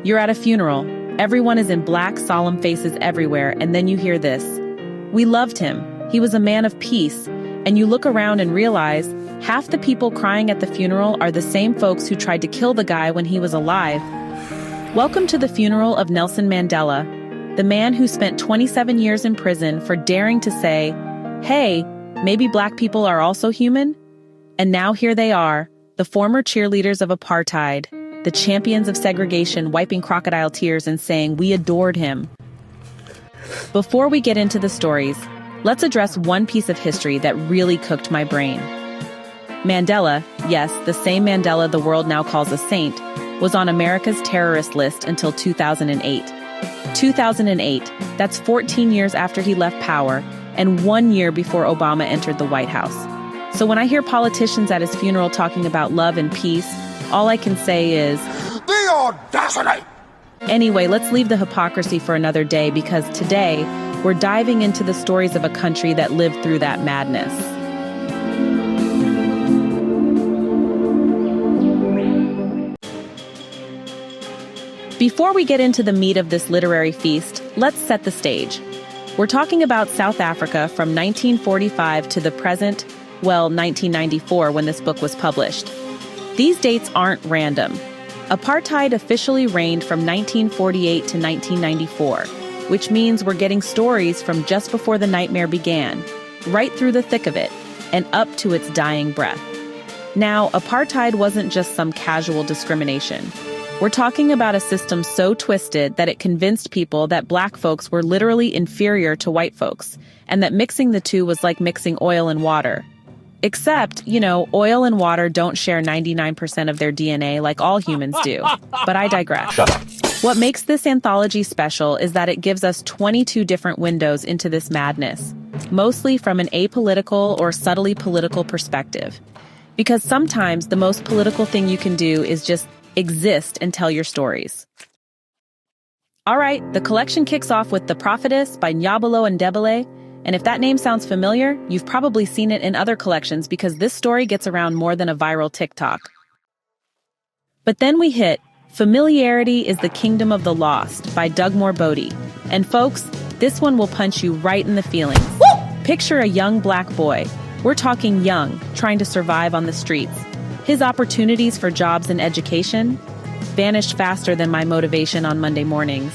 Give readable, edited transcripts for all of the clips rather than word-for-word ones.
You're at a funeral. Everyone is in black, solemn faces everywhere, and then you hear this. We loved him. He was a man of peace. And you look around and realize half the people crying at the funeral are the same folks who tried to kill the guy when he was alive. Welcome to the funeral of Nelson Mandela, the man who spent 27 years in prison for daring to say, hey, maybe black people are also human? And now here they are, the former cheerleaders of apartheid, the champions of segregation, wiping crocodile tears and saying we adored him. Before we get into the stories, let's address one piece of history that really cooked my brain. Mandela, yes, the same Mandela the world now calls a saint, was on America's terrorist list until 2008. 2008, that's 14 years after he left power, and 1 year before Obama entered the White House. So when I hear politicians at his funeral talking about love and peace, all I can say is, the audacity! Anyway, let's leave the hypocrisy for another day because today, we're diving into the stories of a country that lived through that madness. Before we get into the meat of this literary feast, let's set the stage. We're talking about South Africa from 1945 to the present, 1994 when this book was published. These dates aren't random. Apartheid officially reigned from 1948 to 1994, which means we're getting stories from just before the nightmare began, right through the thick of it, and up to its dying breath. Now, apartheid wasn't just some casual discrimination. We're talking about a system so twisted that it convinced people that black folks were literally inferior to white folks, and that mixing the two was like mixing oil and water. Except, oil and water don't share 99% of their DNA like all humans do. But I digress. Shut up. What makes this anthology special is that it gives us 22 different windows into this madness, mostly from an apolitical or subtly political perspective. Because sometimes the most political thing you can do is just exist and tell your stories. All right, the collection kicks off with The Prophetess by Nyabalo Ndebele. And if that name sounds familiar, you've probably seen it in other collections because this story gets around more than a viral TikTok. But then we hit Familiarity is the Kingdom of the Lost by Dugmore Bodie. And folks, this one will punch you right in the feelings. Woo! Picture a young black boy. We're talking young, trying to survive on the streets. His opportunities for jobs and education vanished faster than my motivation on Monday mornings.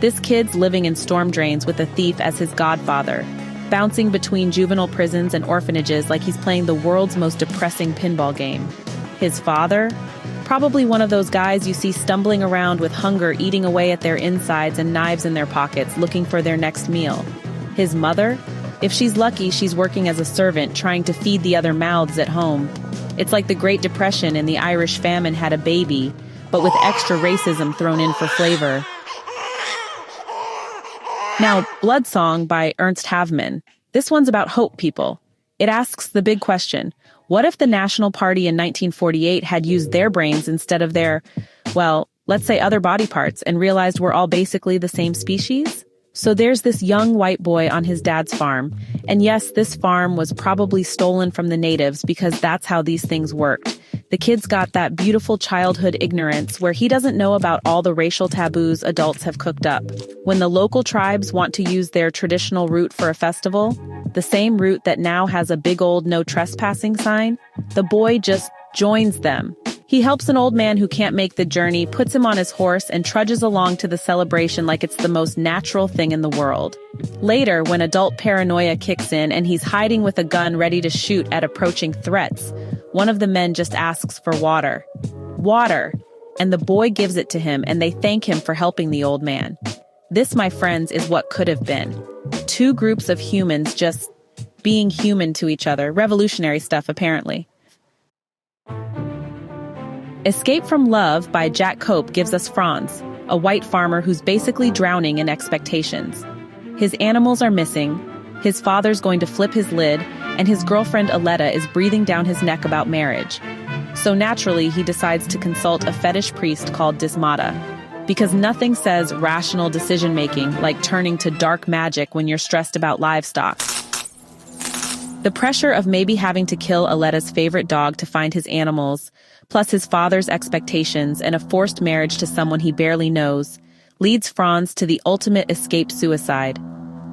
This kid's living in storm drains with a thief as his godfather, bouncing between juvenile prisons and orphanages like he's playing the world's most depressing pinball game. His father? Probably one of those guys you see stumbling around with hunger, eating away at their insides and knives in their pockets, looking for their next meal. His mother? If she's lucky, she's working as a servant, trying to feed the other mouths at home. It's like the Great Depression and the Irish famine had a baby, but with extra racism thrown in for flavor. Now, Bloodsong by Ernst Havemann. This one's about hope, people. It asks the big question, what if the National Party in 1948 had used their brains instead of their, let's say other body parts and realized we're all basically the same species? So there's this young white boy on his dad's farm. And yes, this farm was probably stolen from the natives because that's how these things worked. The kid's got that beautiful childhood ignorance where he doesn't know about all the racial taboos adults have cooked up. When the local tribes want to use their traditional route for a festival, the same route that now has a big old no trespassing sign, the boy just joins them. He helps an old man who can't make the journey, puts him on his horse, and trudges along to the celebration like it's the most natural thing in the world. Later, when adult paranoia kicks in and he's hiding with a gun ready to shoot at approaching threats, one of the men just asks for water. Water! And the boy gives it to him, and they thank him for helping the old man. This, my friends, is what could have been. Two groups of humans just being human to each other. Revolutionary stuff, apparently. Escape from Love by Jack Cope gives us Franz, a white farmer who's basically drowning in expectations. His animals are missing, his father's going to flip his lid, and his girlfriend Aletta is breathing down his neck about marriage. So naturally, he decides to consult a fetish priest called Dismata, because nothing says rational decision-making like turning to dark magic when you're stressed about livestock. The pressure of maybe having to kill Aletta's favorite dog to find his animals plus his father's expectations and a forced marriage to someone he barely knows, leads Franz to the ultimate escape suicide.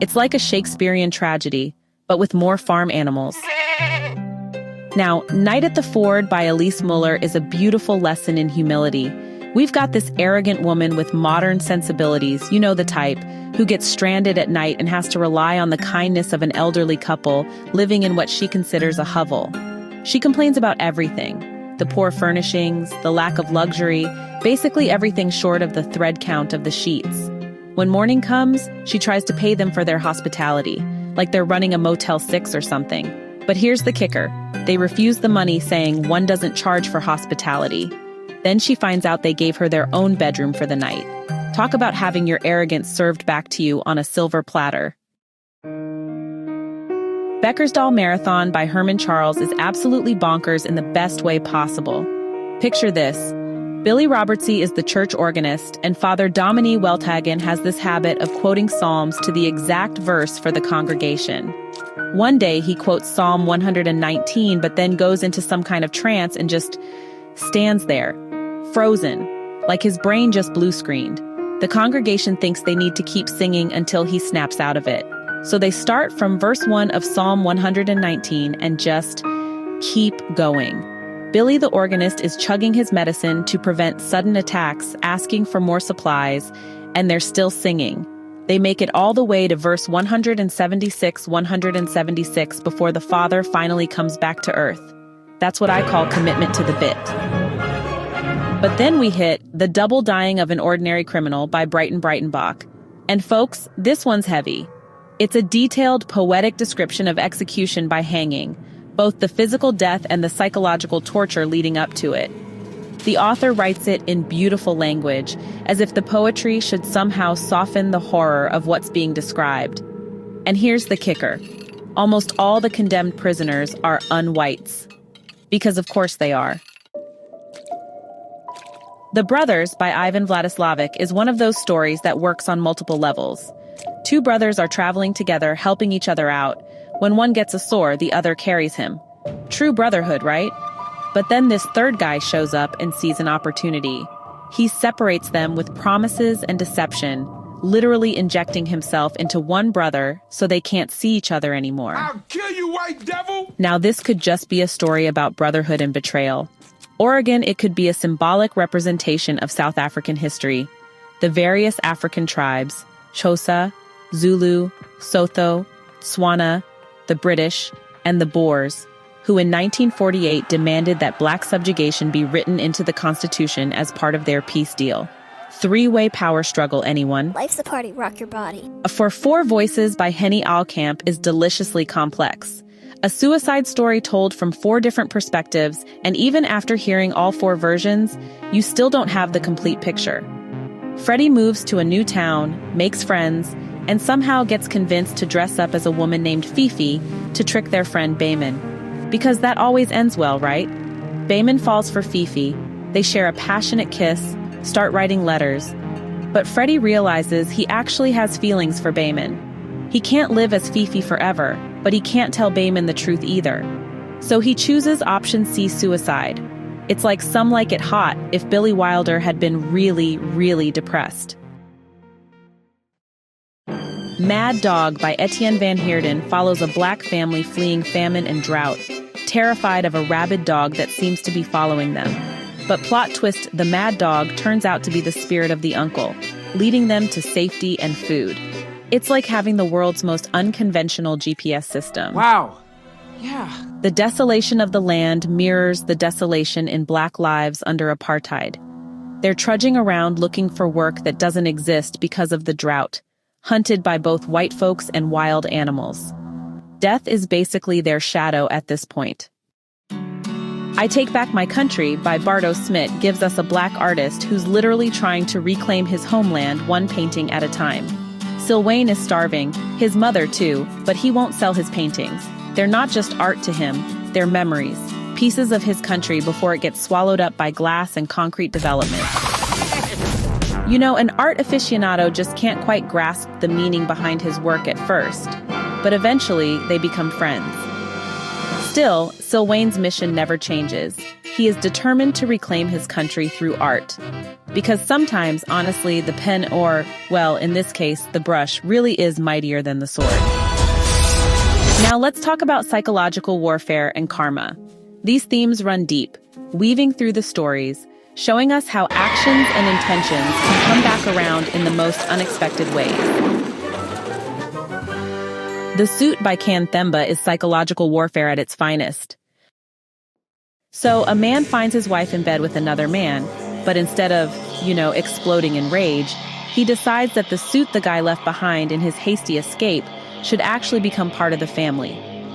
It's like a Shakespearean tragedy, but with more farm animals. Now, Night at the Ford by Elise Muller is a beautiful lesson in humility. We've got this arrogant woman with modern sensibilities, you know the type, who gets stranded at night and has to rely on the kindness of an elderly couple living in what she considers a hovel. She complains about everything: the poor furnishings, the lack of luxury, basically everything short of the thread count of the sheets. When morning comes, she tries to pay them for their hospitality, like they're running a Motel 6 or something. But here's the kicker: they refuse the money, saying one doesn't charge for hospitality. Then she finds out they gave her their own bedroom for the night. Talk about having your arrogance served back to you on a silver platter. Bekkersdal Marathon by Herman Charles is absolutely bonkers in the best way possible. Picture this. Billy Robertsy is the church organist, and Father Dominique Weltagen has this habit of quoting psalms to the exact verse for the congregation. One day he quotes Psalm 119, but then goes into some kind of trance and just stands there, frozen, like his brain just blue-screened. The congregation thinks they need to keep singing until he snaps out of it. So they start from verse 1 of Psalm 119 and just keep going. Billy the organist is chugging his medicine to prevent sudden attacks, asking for more supplies, and they're still singing. They make it all the way to verse 176 before the Father finally comes back to earth. That's what I call commitment to the bit. But then we hit The Double Dying of an Ordinary Criminal by Brighton Breitenbach. And folks, this one's heavy. It's a detailed, poetic description of execution by hanging, both the physical death and the psychological torture leading up to it. The author writes it in beautiful language, as if the poetry should somehow soften the horror of what's being described. And here's the kicker. Almost all the condemned prisoners are unwhites. Because of course they are. The Brothers by Ivan Vladislavic is one of those stories that works on multiple levels. Two brothers are traveling together, helping each other out. When one gets a sore, the other carries him. True brotherhood, right? But then this third guy shows up and sees an opportunity. He separates them with promises and deception, literally injecting himself into one brother so they can't see each other anymore. I'll kill you, white devil! Now this could just be a story about brotherhood and betrayal. Or again, it could be a symbolic representation of South African history. The various African tribes, Xhosa, Zulu, Sotho, Tswana, the British, and the Boers, who in 1948 demanded that black subjugation be written into the Constitution as part of their peace deal. Three-way power struggle, anyone. Life's a party, rock your body. For Four Voices by Henny Alkamp is deliciously complex. A suicide story told from four different perspectives, and even after hearing all four versions, you still don't have the complete picture. Freddie moves to a new town, makes friends, and somehow gets convinced to dress up as a woman named Fifi to trick their friend Bayman. Because that always ends well, right? Bayman falls for Fifi, they share a passionate kiss, start writing letters. But Freddie realizes he actually has feelings for Bayman. He can't live as Fifi forever, but he can't tell Bayman the truth either. So he chooses option C, suicide. It's like Some Like It Hot if Billy Wilder had been really, really depressed. Mad Dog by Etienne van Heerden follows a black family fleeing famine and drought, terrified of a rabid dog that seems to be following them. But plot twist, the mad dog turns out to be the spirit of the uncle, leading them to safety and food. It's like having the world's most unconventional GPS system. Wow. Yeah. The desolation of the land mirrors the desolation in black lives under apartheid. They're trudging around looking for work that doesn't exist because of the drought, hunted by both white folks and wild animals. Death is basically their shadow at this point. I Take Back My Country by Bardo Smit gives us a black artist who's literally trying to reclaim his homeland one painting at a time. Sylvain is starving, his mother too, but he won't sell his paintings. They're not just art to him, they're memories, pieces of his country before it gets swallowed up by glass and concrete development. You know, an art aficionado just can't quite grasp the meaning behind his work at first, but eventually they become friends. Still, Sylvain's mission never changes. he is determined to reclaim his country through art. Because sometimes, honestly, the pen or, well, in this case, the brush, really is mightier than the sword. Now let's talk about psychological warfare and karma. These themes run deep, weaving through the stories, showing us how actions and intentions can come back around in the most unexpected ways. The Suit by Kanthemba is psychological warfare at its finest. So, a man finds his wife in bed with another man, but instead of, exploding in rage, he decides that the suit the guy left behind in his hasty escape should actually become part of the family.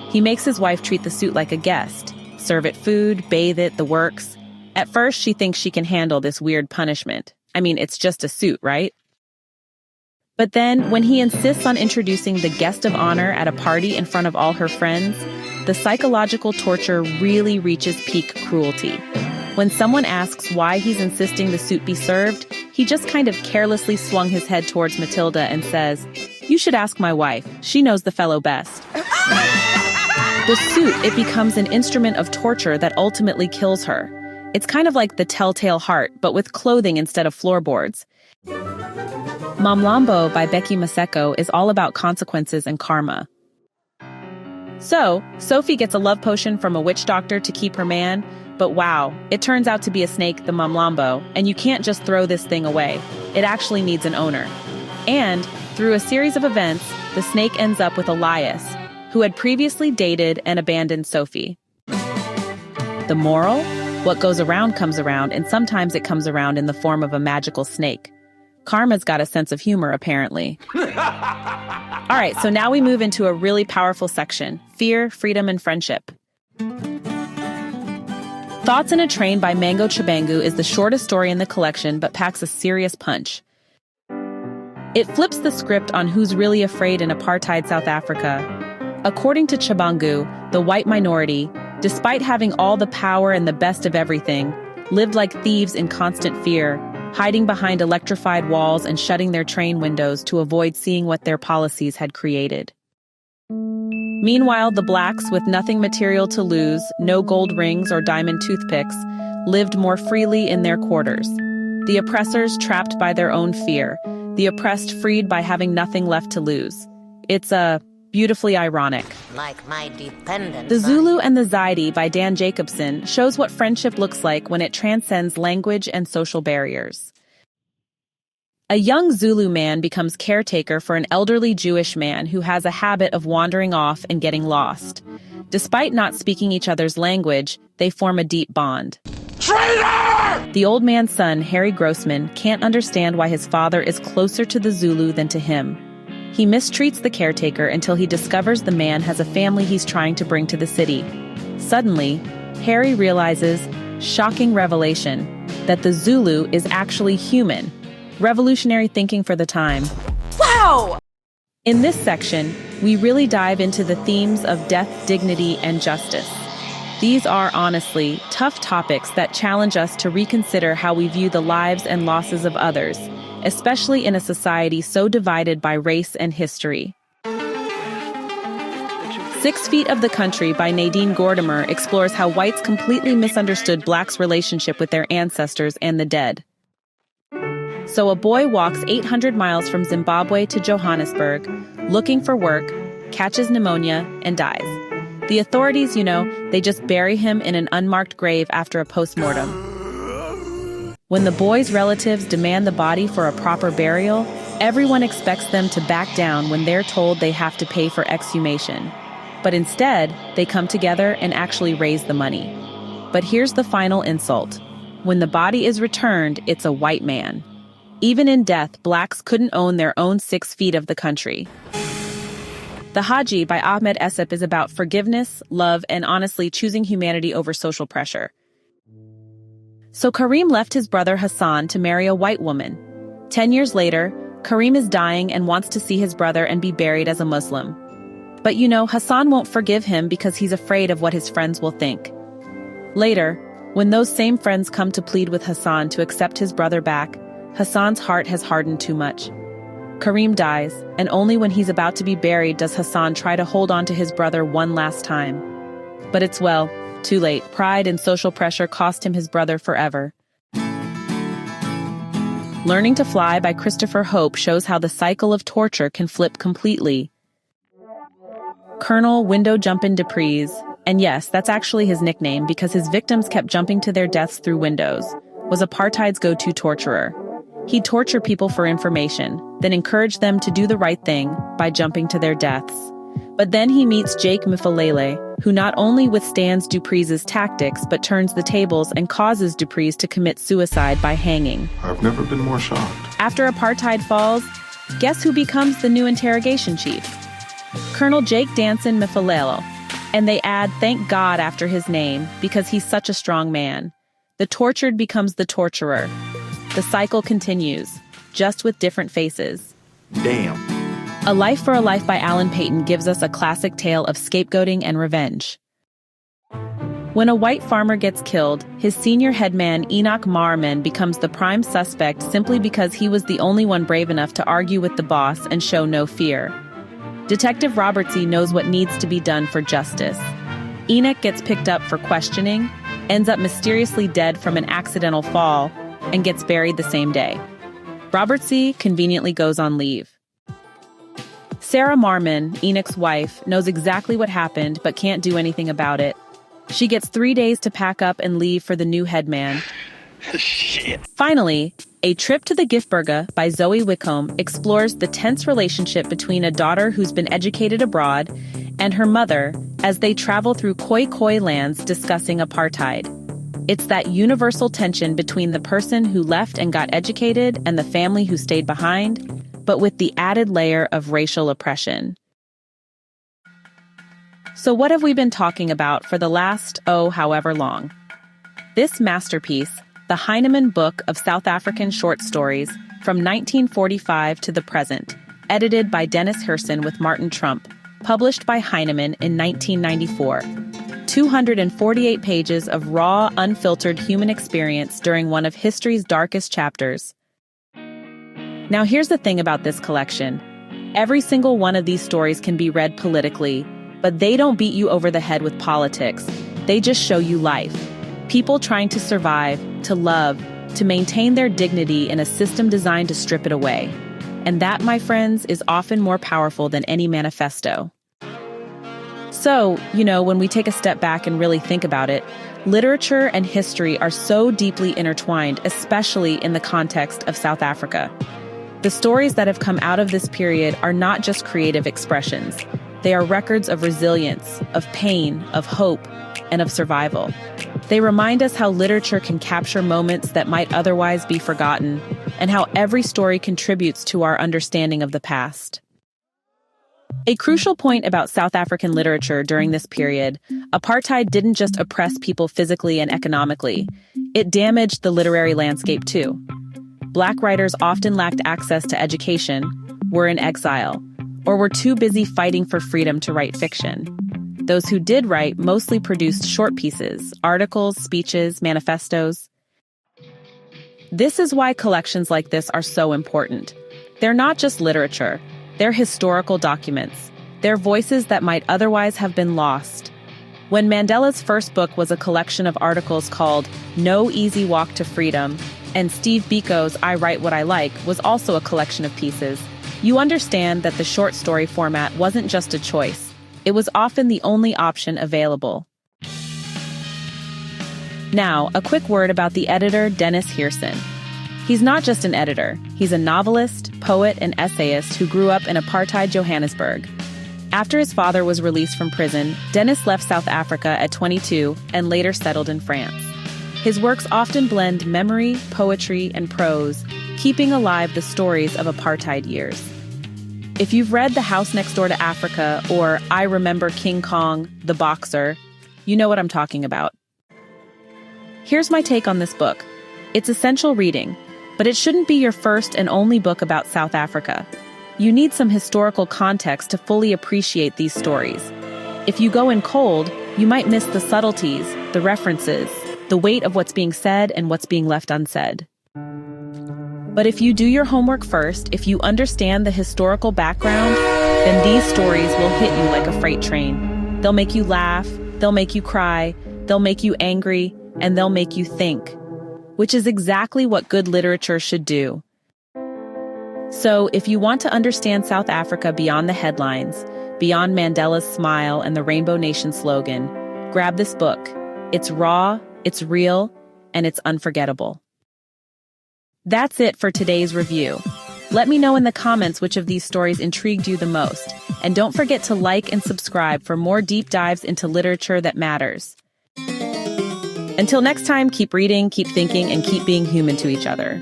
He makes his wife treat the suit like a guest, serve it food, bathe it, the works. At first, she thinks she can handle this weird punishment. I mean, it's just a suit, right? But then, when he insists on introducing the guest of honor at a party in front of all her friends, the psychological torture really reaches peak cruelty. When someone asks why he's insisting the suit be served, he just kind of carelessly swung his head towards Matilda and says, "You should ask my wife. She knows the fellow best." The suit, it becomes an instrument of torture that ultimately kills her. It's kind of like the telltale heart, but with clothing instead of floorboards. Mamlambo by Becky Maseko is all about consequences and karma. So, Sophie gets a love potion from a witch doctor to keep her man, but wow, it turns out to be a snake, the Mamlambo, and you can't just throw this thing away. It actually needs an owner. And, through a series of events, the snake ends up with Elias, who had previously dated and abandoned Sophie. The moral? What goes around comes around, and sometimes it comes around in the form of a magical snake. Karma's got a sense of humor, apparently. All right, so now we move into a really powerful section: fear, freedom, and friendship. Thoughts in a Train by Mango Chabangu is the shortest story in the collection, but packs a serious punch. It flips the script on who's really afraid in apartheid South Africa. According to Chabangu, the white minority, despite having all the power and the best of everything, lived like thieves in constant fear, hiding behind electrified walls and shutting their train windows to avoid seeing what their policies had created. Meanwhile, the blacks, with nothing material to lose, no gold rings or diamond toothpicks, lived more freely in their quarters. The oppressors trapped by their own fear, the oppressed freed by having nothing left to lose. It's beautifully ironic. Like my dependent. The Zulu and the Zaidi by Dan Jacobson shows what friendship looks like when it transcends language and social barriers. A young Zulu man becomes caretaker for an elderly Jewish man who has a habit of wandering off and getting lost. Despite not speaking each other's language, they form a deep bond. Traitor! The old man's son, Harry Grossman, can't understand why his father is closer to the Zulu than to him. He mistreats the caretaker until he discovers the man has a family he's trying to bring to the city. Suddenly, Harry realizes, shocking revelation, that the Zulu is actually human. Revolutionary thinking for the time. Wow! In this section, we really dive into the themes of death, dignity, and justice. These are, honestly, tough topics that challenge us to reconsider how we view the lives and losses of others, especially in a society so divided by race and history. 6 Feet of the Country by Nadine Gordimer explores how whites completely misunderstood blacks' relationship with their ancestors and the dead. So a boy walks 800 miles from Zimbabwe to Johannesburg, looking for work, catches pneumonia, and dies. The authorities, they just bury him in an unmarked grave after a postmortem. When the boy's relatives demand the body for a proper burial, everyone expects them to back down when they're told they have to pay for exhumation. But instead, they come together and actually raise the money. But here's the final insult. When the body is returned, it's a white man. Even in death, blacks couldn't own their own 6 feet of the country. The Haji by Ahmed Essep is about forgiveness, love, and honestly choosing humanity over social pressure. So Karim left his brother Hassan to marry a white woman. 10 years later, Karim is dying and wants to see his brother and be buried as a Muslim. But Hassan won't forgive him because he's afraid of what his friends will think. Later, when those same friends come to plead with Hassan to accept his brother back, Hassan's heart has hardened too much. Karim dies, and only when he's about to be buried does Hassan try to hold on to his brother one last time. But it's Too late. Pride and social pressure cost him his brother forever. Learning to Fly by Christopher Hope shows how the cycle of torture can flip completely. Colonel Window Jumpin' Dupree's, and yes, that's actually his nickname because his victims kept jumping to their deaths through windows, was apartheid's go-to torturer. He'd torture people for information, then encourage them to do the right thing by jumping to their deaths. But then he meets Jake Mfulele, who not only withstands Dupree's tactics but turns the tables and causes Dupree's to commit suicide by hanging. I've never been more shocked. After apartheid falls, guess who becomes the new interrogation chief? Colonel Jake Danson Mfulele. And they add "thank God" after his name because he's such a strong man. The tortured becomes the torturer. The cycle continues, just with different faces. Damn. A Life for a Life by Alan Paton gives us a classic tale of scapegoating and revenge. When a white farmer gets killed, his senior headman Enoch Marman becomes the prime suspect simply because he was the only one brave enough to argue with the boss and show no fear. Detective Robertsy knows what needs to be done for justice. Enoch gets picked up for questioning, ends up mysteriously dead from an accidental fall, and gets buried the same day. Robertsy conveniently goes on leave. Sarah Marman, Enoch's wife, knows exactly what happened but can't do anything about it. She gets 3 days to pack up and leave for the new headman. Shit. Finally, A Trip to the Giftburger by Zoe Wickham explores the tense relationship between a daughter who's been educated abroad and her mother as they travel through Khoi lands discussing apartheid. It's that universal tension between the person who left and got educated and the family who stayed behind, but with the added layer of racial oppression. So what have we been talking about for the last, however long? This masterpiece, the Heinemann Book of South African Short Stories from 1945 to the present, edited by Denis Hirson with Martin Trump, published by Heinemann in 1994. 248 pages of raw, unfiltered human experience during one of history's darkest chapters. Now here's the thing about this collection. Every single one of these stories can be read politically, but they don't beat you over the head with politics. They just show you life. People trying to survive, to love, to maintain their dignity in a system designed to strip it away. And that, my friends, is often more powerful than any manifesto. So, when we take a step back and really think about it, literature and history are so deeply intertwined, especially in the context of South Africa. The stories that have come out of this period are not just creative expressions. They are records of resilience, of pain, of hope, and of survival. They remind us how literature can capture moments that might otherwise be forgotten, and how every story contributes to our understanding of the past. A crucial point about South African literature during this period, apartheid didn't just oppress people physically and economically, it damaged the literary landscape too. Black writers often lacked access to education, were in exile, or were too busy fighting for freedom to write fiction. Those who did write mostly produced short pieces, articles, speeches, manifestos. This is why collections like this are so important. They're not just literature. They're historical documents. They're voices that might otherwise have been lost. When Mandela's first book was a collection of articles called No Easy Walk to Freedom, and Steve Biko's I Write What I Like was also a collection of pieces, you understand that the short story format wasn't just a choice. It was often the only option available. Now, a quick word about the editor, Denis Hirson. He's not just an editor. He's a novelist, poet, and essayist who grew up in apartheid Johannesburg. After his father was released from prison, Denis left South Africa at 22 and later settled in France. His works often blend memory, poetry, and prose, keeping alive the stories of apartheid years. If you've read The House Next Door to Africa or I Remember King Kong, the Boxer, you know what I'm talking about. Here's my take on this book. It's essential reading, but it shouldn't be your first and only book about South Africa. You need some historical context to fully appreciate these stories. If you go in cold, you might miss the subtleties, the references, the weight of what's being said and what's being left unsaid. But if you do your homework first, if you understand the historical background, then these stories will hit you like a freight train. They'll make you laugh, they'll make you cry, they'll make you angry, and they'll make you think, which is exactly what good literature should do. So, if you want to understand South Africa beyond the headlines, beyond Mandela's smile and the Rainbow Nation slogan, grab this book. It's raw, it's real, and it's unforgettable. That's it for today's review. Let me know in the comments which of these stories intrigued you the most, and don't forget to like and subscribe for more deep dives into literature that matters. Until next time, keep reading, keep thinking, and keep being human to each other.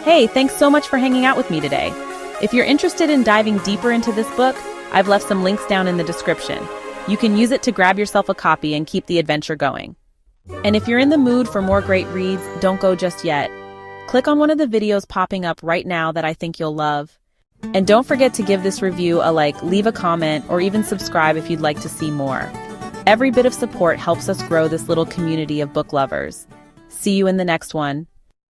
Hey, thanks so much for hanging out with me today. If you're interested in diving deeper into this book, I've left some links down in the description. You can use it to grab yourself a copy and keep the adventure going. And if you're in the mood for more great reads, don't go just yet. Click on one of the videos popping up right now that I think you'll love. And don't forget to give this review a like, leave a comment, or even subscribe if you'd like to see more. Every bit of support helps us grow this little community of book lovers. See you in the next one.